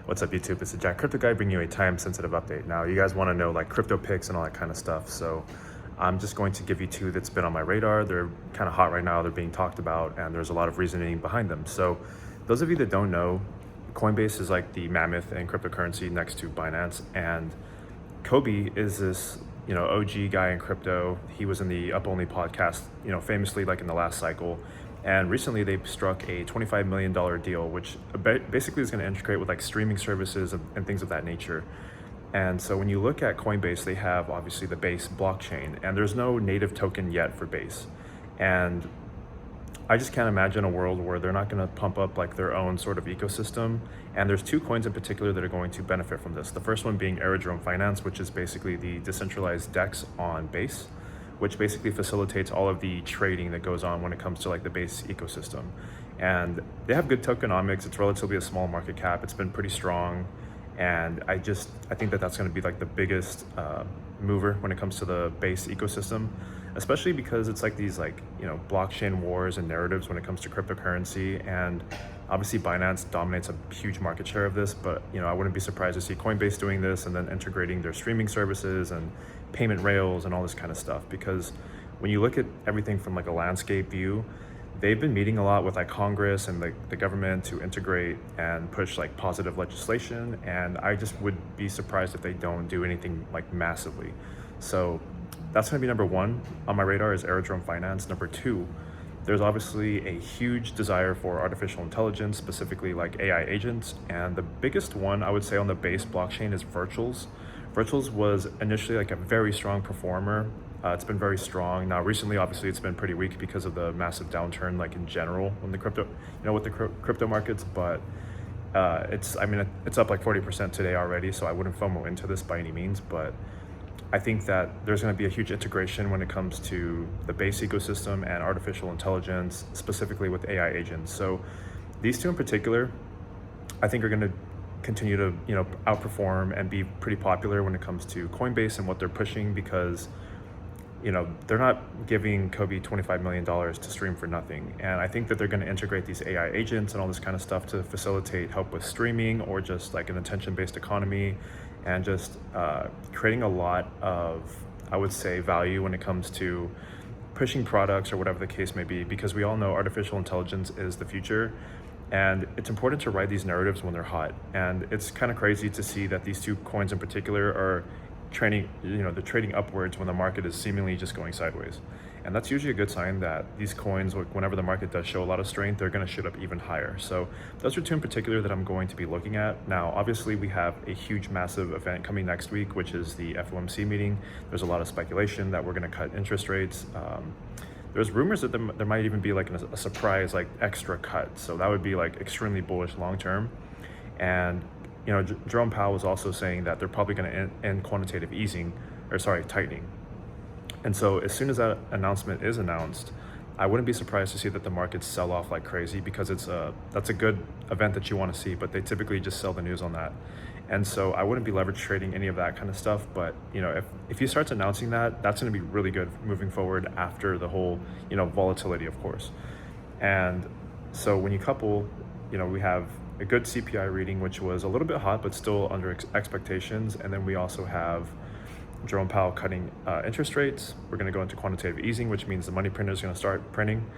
What's up, YouTube? This is Jack Crypto Guy bringing you a time-sensitive update. Now, you guys want to know like crypto picks and all that kind of stuff, so I'm just going to give you two that's been on my radar. They're kind of hot right now. They're being talked about, and there's a lot of reasoning behind them. So, those of you that don't know, Coinbase is like the mammoth in cryptocurrency next to Binance, and Kobe is this OG guy in crypto. He was in the Up Only podcast, famously like in the last cycle. And recently they struck a $25 million deal, which basically is going to integrate with like streaming services and things of that nature. And so when you look at Coinbase, they have obviously the Base blockchain, and there's no native token yet for Base. And I just can't imagine a world where they're not going to pump up like their own sort of ecosystem. And there's two coins in particular that are going to benefit from this. The first one being Aerodrome Finance, which is basically the decentralized DEX on Base, which basically facilitates all of the trading that goes on when it comes to like the Base ecosystem. And they have good tokenomics. It's relatively a small market cap. It's been pretty strong. And I think that that's going to be like the biggest mover when it comes to the Base ecosystem, especially because it's like these blockchain wars and narratives when it comes to cryptocurrency. And obviously Binance dominates a huge market share of this, but I wouldn't be surprised to see Coinbase doing this and then integrating their streaming services and payment rails and all this kind of stuff. Because when you look at everything from like a landscape view, they've been meeting a lot with like Congress and the government to integrate and push like positive legislation, and I just would be surprised if they don't do anything like massively. So that's going to be number one on my radar, is Aerodrome Finance. Number two, there's obviously a huge desire for artificial intelligence, specifically like AI agents, and the biggest one I would say on the Base blockchain is Virtuals. Virtuals was initially like a very strong performer. It's been very strong. Now recently, obviously, it's been pretty weak because of the massive downturn, like in general, in the crypto, with the crypto markets. But it's up like 40% today already. So I wouldn't FOMO into this by any means. But I think that there's going to be a huge integration when it comes to the Base ecosystem and artificial intelligence, specifically with AI agents. So these two in particular, I think are going to continue to outperform and be pretty popular when it comes to Coinbase and what they're pushing, because they're not giving Kobe $25 million to stream for nothing. And I think that they're going to integrate these AI agents and all this kind of stuff to facilitate help with streaming, or just like an attention-based economy, and just creating a lot of, I would say, value when it comes to pushing products or whatever the case may be, because we all know artificial intelligence is the future. And it's important to ride these narratives when they're hot. And it's kind of crazy to see that these two coins in particular are trading, they're trading upwards when the market is seemingly just going sideways. And that's usually a good sign that these coins, whenever the market does show a lot of strength, they're going to shoot up even higher. So those are two in particular that I'm going to be looking at. Now, obviously, we have a huge, massive event coming next week, which is the FOMC meeting. There's a lot of speculation that we're going to cut interest rates. There's rumors that there might even be like a surprise, like extra cut. So that would be like extremely bullish long term. And Jerome Powell was also saying that they're probably going to end quantitative tightening. And so as soon as that announcement is announced, I wouldn't be surprised to see that the markets sell off like crazy, because that's a good event that you want to see, but they typically just sell the news on that. And so I wouldn't be leverage trading any of that kind of stuff. But if he starts announcing that, that's going to be really good moving forward after the whole volatility, of course. And so when you couple, we have a good CPI reading, which was a little bit hot but still under expectations, and then we also have Jerome Powell cutting interest rates. We're going to go into quantitative easing, which means the money printer is going to start printing.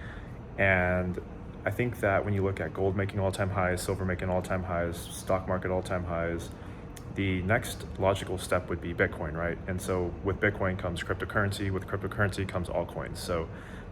And I think that when you look at gold making all-time highs, silver making all-time highs, stock market all-time highs, the next logical step would be Bitcoin, right? And so with Bitcoin comes cryptocurrency. With cryptocurrency comes altcoins. So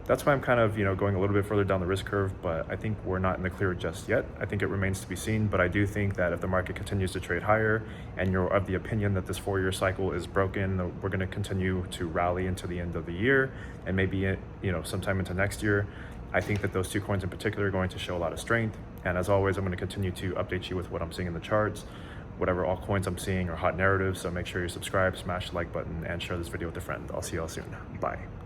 that's why I'm kind of going a little bit further down the risk curve, but I think we're not in the clear just yet. I think it remains to be seen, but I do think that if the market continues to trade higher and you're of the opinion that this 4-year cycle is broken, we're going to continue to rally into the end of the year and maybe sometime into next year, I think that those two coins in particular are going to show a lot of strength. And as always, I'm going to continue to update you with what I'm seeing in the charts. Whatever altcoins I'm seeing are hot narratives, so make sure you subscribe, smash the like button, and share this video with a friend. I'll see you all soon. Bye.